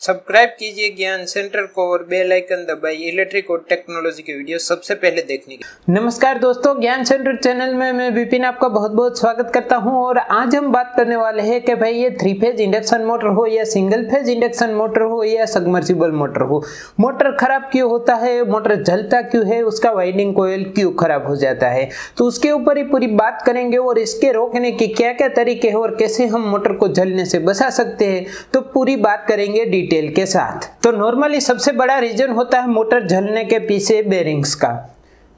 Subscribe कीजिए ज्ञान centre को और बेल आइकन दबाइए इलेक्ट्रिक और टेक्नोलॉजी के वीडियो सबसे पहले देखने के। नमस्कार दोस्तों, ज्ञान सेंटर चैनल में मैं विपिन आपका बहुत बहुत स्वागत करता हूं। और आज हम बात करने वाले हैं कि भाई ये 3 फेज इंडक्शन मोटर हो या सिंगल फेज इंडक्शन मोटर हो या सबमर्सिबल मोटर हो, मोटर खराब क्यों होता है, मोटर जलता क्यों है, उसका वाइंडिंग कॉइल क्यों खराब हो जाता है, तो उसके ऊपर ही पूरी बात करेंगे। और इसके रोकने के क्या क्या तरीके हैं और कैसे हम मोटर को जलने से बचा सकते हैं, तो पूरी बात करेंगे डिटेल के साथ। तो नॉर्मली सबसे बड़ा रीजन होता है मोटर जलने के पीछे बेरिंग्स का।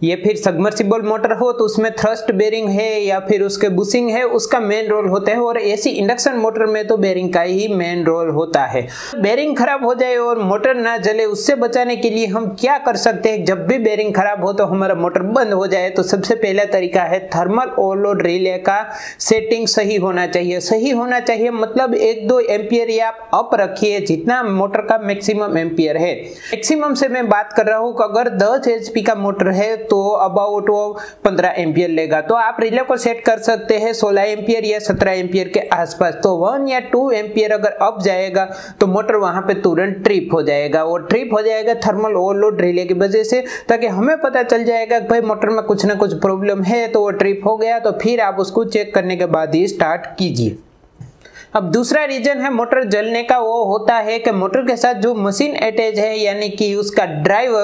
ये फिर सबमर्सिबल मोटर हो तो उसमें थ्रस्ट बेरिंग है या फिर उसके बुशिंग है, उसका मेन रोल होता है। और ऐसी इंडक्शन मोटर में तो बेरिंग का ही मेन रोल होता है। बेरिंग खराब हो जाए और मोटर ना जले, उससे बचाने के लिए हम क्या कर सकते हैं। जब भी बेरिंग खराब हो तो हमारा मोटर बंद हो जाए तो सबसे पहला तरीका है थर्मल ओवरलोड रिले का सेटिंग सही होना चाहिए। सही होना चाहिए मतलब 1-2 एम्पियर या आप अप रखिए, जितना मोटर का मैक्सिमम एम्पियर है। मैक्सिमम से मैं बात कर रहा हूँ कि अगर 10 HP का मोटर है तो अबाउट वो 15 एम्पियर लेगा, तो आप रिले को सेट कर सकते हैं 16 एम्पियर या 17 एम्पियर के आसपास। तो 1 या 2 एम्पियर अगर अप जाएगा तो मोटर वहां पे तुरंत ट्रिप हो जाएगा। और ट्रिप हो जाएगा थर्मल ओवरलोड रिले की वजह से, ताकि हमें पता चल जाएगा कि भाई मोटर में कुछ ना कुछ प्रॉब्लम है। तो वो ट्रिप हो गया तो फिर आप उसको चेक करने के बाद ही स्टार्ट कीजिए। अब दूसरा रीजन है मोटर जलने का, वो होता है कि मोटर के साथ जो मशीन अटैच है, यानी कि उसका ड्राइव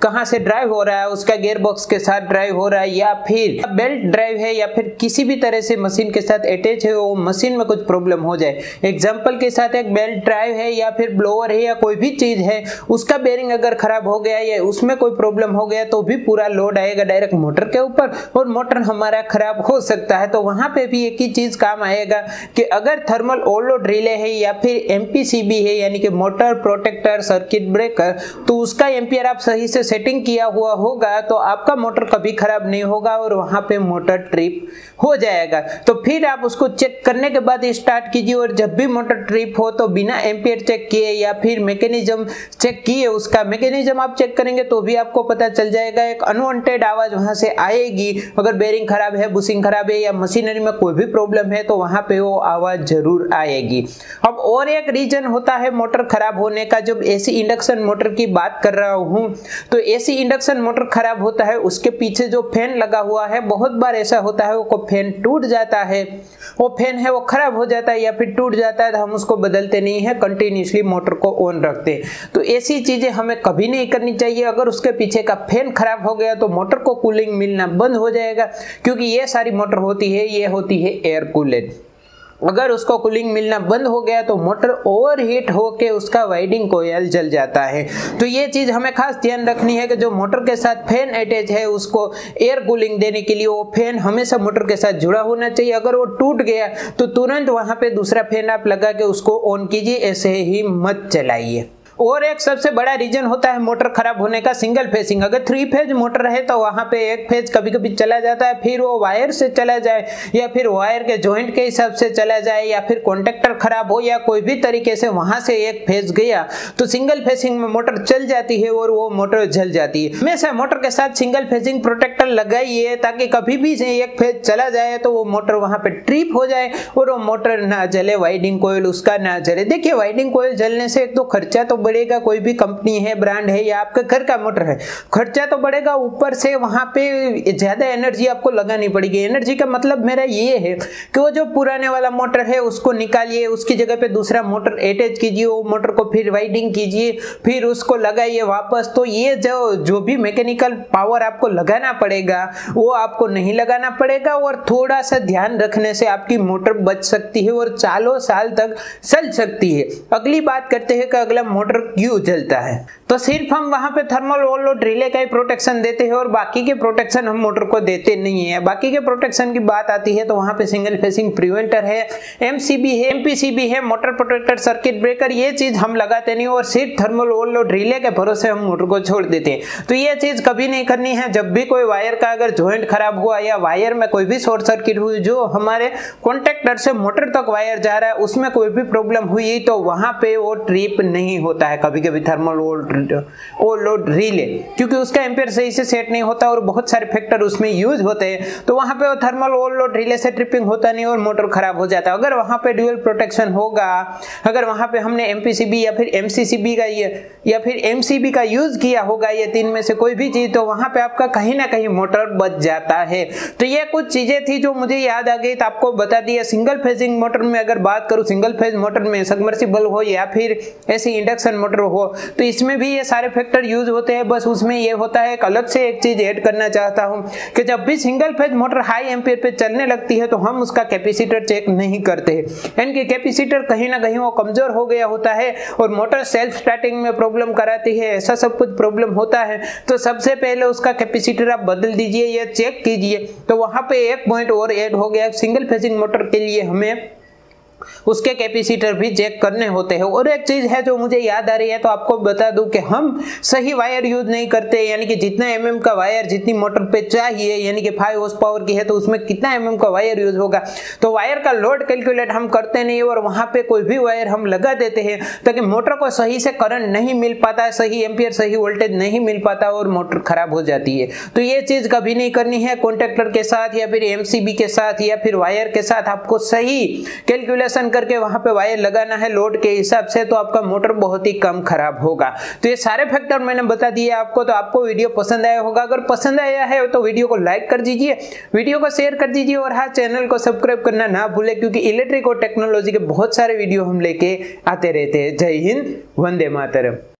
कहां से ड्राइव हो रहा है, उसका गियर बॉक्स के साथ ड्राइव हो रहा है या फिर बेल्ट ड्राइव है या फिर किसी भी तरह से मशीन के साथ अटैच है, वो मशीन में कुछ प्रॉब्लम हो जाए। एग्जांपल के साथ एक बेल्ट ड्राइव है या फिर ब्लोअर है या कोई भी चीज है, उसका बेरिंग अगर खराब हो गया या उसमें कोई प्रॉब्लम हो गया तो भी पूरा लोड आएगा डायरेक्ट मोटर के ऊपर और मोटर हमारा खराब हो सकता है। तो वहां पे भी एक ही चीज काम आएगा कि अगर थर्मल ओवरलोड रिले है या फिर एमपीसीबी है, यानी कि मोटर प्रोटेक्टर सर्किट ब्रेकर, तो उसका एम्पियर आप सही से सेटिंग किया हुआ होगा तो आपका मोटर कभी खराब नहीं होगा और वहां पे मोटर ट्रिप हो जाएगा। तो फिर आप उसको चेक करने के बाद स्टार्ट कीजिए। और जब भी मोटर ट्रिप हो तो बिना एम्पियर चेक किए या फिर मैकेनिज्म चेक किए, उसका मैकेनिज्म आप चेक करेंगे तो भी आपको पता चल जाएगा। एक अनवांटेड आवाज वहां से आएगी। अगर बेरिंग खराब है, बुशिंग खराब है या मशीनरी में कोई भी प्रॉब्लम है तो वहां पे वो आवाज जरूर आएगी। अब और एक रीजन होता है मोटर खराब होने का। जब एसी इंडक्शन मोटर की बात कर रहा हूं तो एसी इंडक्शन मोटर खराब होता है, उसके पीछे जो फैन लगा हुआ है, बहुत बार ऐसा होता है वो फैन टूट जाता है, वो फैन है वो खराब हो जाता है या फिर टूट जाता है, तो हम उसको बदलते नहीं है, कंटिन्यूसली मोटर को ऑन रखते हैं। तो ऐसी चीजें हमें कभी नहीं करनी चाहिए। अगर उसके पीछे का फैन खराब हो गया तो मोटर को कूलिंग मिलना बंद हो जाएगा, क्योंकि ये सारी मोटर होती है, ये होती है एयर कूलेड। अगर उसको कूलिंग मिलना बंद हो गया तो मोटर ओवरहीट होके उसका वाइंडिंग कॉइल जल जाता है। तो ये चीज हमें खास ध्यान रखनी है कि जो मोटर के साथ फैन अटैच है उसको एयर कूलिंग देने के लिए वो फैन हमेशा मोटर के साथ जुड़ा होना चाहिए। अगर वो टूट गया तो तुरंत वहां पे दूसरा फैन आप लगा के उसको ऑन कीजिए, ऐसे ही मत चलाइए। और एक सबसे बड़ा रीजन होता है मोटर खराब होने का सिंगल फेसिंग। अगर 3 फेज मोटर है तो वहां पे एक फेज कभी कभी चला जाता है, फिर वो वायर से चला जाए या फिर वायर के जॉइंट के हिसाब से चला जाए या फिर कॉन्टेक्टर खराब हो या कोई भी तरीके से वहां से एक फेज गया तो सिंगल फेसिंग में मोटर चल जाती है और वो मोटर जल जाती है। हमेशा मोटर के साथ सिंगल फेसिंग प्रोटेक्टर लगाइए, ताकि कभी भी एक फेज चला जाए तो वो मोटर वहां पे ट्रिप हो जाए और वो मोटर ना जले, वाइंडिंग कॉइल उसका ना जले। देखिए, वाइंडिंग कॉइल जलने से एक तो खर्चा तो बढ़ेगा, कोई भी कंपनी है, ब्रांड है या आपके घर का मोटर है, खर्चा तो बढ़ेगा, ऊपर से वहां पे ज्यादा एनर्जी आपको लगानी पड़ेगी। एनर्जी का मतलब मेरा ये है कि वो जो पुराने वाला मोटर है उसको निकालिए, उसकी जगह पे दूसरा मोटर अटैच कीजिए, वो मोटर को फिर वाइंडिंग कीजिए, फिर उसको लगाइए वापस। तो ये जो भी मैकेनिकल पावर आपको लगाना पड़ेगा वो आपको नहीं लगाना पड़ेगा और थोड़ा सा ध्यान रखने से आपकी मोटर बच सकती है और सालों साल तक चल सकती है। अगली बात करते हैं कि अगला मोटर क्यों जलता है। तो सिर्फ हम वहां पे थर्मल ओवरलोड रिले का ही प्रोटेक्शन देते हैं और बाकी के प्रोटेक्शन हम मोटर को देते नहीं है। बाकी के प्रोटेक्शन की बात आती है तो वहां पे सिंगल फेसिंग प्रिवेंटर है, एमसीबी है, एमपीसीबी है, मोटर प्रोटेक्टर, सर्किट ब्रेकर, ये चीज हम लगाते नहीं और सिर्फ थर्मल ओवरलोड रिले के भरोसे हम मोटर को छोड़ देते हैं। तो ये चीज कभी नहीं करनी है। जब भी कोई वायर का अगर जॉइंट खराब हुआ या वायर में कोई भी शॉर्ट सर्किट हुई, जो हमारे कॉन्टेक्टर से मोटर तक वायर जा रहा है उसमें कोई भी प्रॉब्लम हुई तो वहां पे वो ट्रिप नहीं होता होता है कभी कभी थर्मल ओवरलोड रिले, क्योंकि उसका एम्पियर सही से सेट नहीं होता और बहुत सारे फैक्टर उसमें यूज होते हैं, तो वहां पे थर्मल ओवरलोड रिले से ट्रिपिंग होता नहीं और मोटर खराब हो जाता है। अगर वहां पे ड्यूअल प्रोटेक्शन होगा, अगर वहां पे हमने एमपीसीबी या फिर एमसीसीबी का या फिर एमसीबी का यूज किया होगा, ये तीन में से कोई भी चीज, तो वहां पे आपका कहीं ना कहीं मोटर बच जाता है। तो ये कुछ चीजें थी जो मुझे याद आ गई, तो आपको बता दिया। सिंगल फेजिंग मोटर में अगर बात करूं, सिंगल फेज मोटर में सबमर्सिबल हो या फिर ऐसी इंडक्शन मोटर हो, तो इसमें भी ये सारे फैक्टर यूज होते हैं। बस उसमें ये होता है, एक अलग से एक चीज ऐड करना चाहता हूं कि जब भी single phase motor high ampere पे चलने लगती है तो हम उसका कैपेसिटर चेक नहीं करते हैं, यानी कि कैपेसिटर कहीं ना कहीं वो कमजोर हो गया होता है और मोटर सेल्फ स्टार्टिंग में प्रॉब्लम कराती है, ऐसा सब कुछ प्रॉब्लम होता है। तो सबसे पहले उसका कैपेसिटर आप बदल दीजिए या चेक कीजिए। तो वहां पे एक पॉइंट और ऐड हो गया, सिंगल फेजिंग मोटर के लिए हमें उसके कैपेसिटर भी चेक करने होते हैं। और एक चीज है जो मुझे याद आ रही है, तो आपको बता दूं कि हम सही वायर यूज नहीं करते, यानी कि जितना एमएम का वायर जितनी मोटर पे चाहिए, यानी कि 5 हॉर्स पावर की है तो उसमें कितना एमएम का वायर यूज होगा, तो वायर का लोड कैलकुलेट हम करते नहीं और वहां पे कोई भी वायर हम लगा देते हैं ताकि मोटर को सही से करंट नहीं मिल पाता, सही एम्पियर सही वोल्टेज नहीं मिल पाता और मोटर खराब हो जाती है। तो ये चीज कभी नहीं करनी है। कॉन्ट्रैक्टर के साथ या फिर एमसीबी के साथ या फिर वायर के साथ आपको सही कैलकुलेशन करके वहां पे वायर लगाना है लोड के हिसाब से, तो आपका मोटर बहुत ही कम खराब होगा। तो ये सारे फैक्टर मैंने बता दिए आपको। तो आपको वीडियो पसंद आया होगा, अगर पसंद आया है तो वीडियो को लाइक कर दीजिए, वीडियो को शेयर कर दीजिए और हाँ, चैनल को सब्सक्राइब करना ना भूले, क्योंकि इलेक्ट्रिक और टेक्नोलॉजी के बहुत सारे वीडियो हम लेके आते रहते हैं। जय हिंद, वंदे मातरम।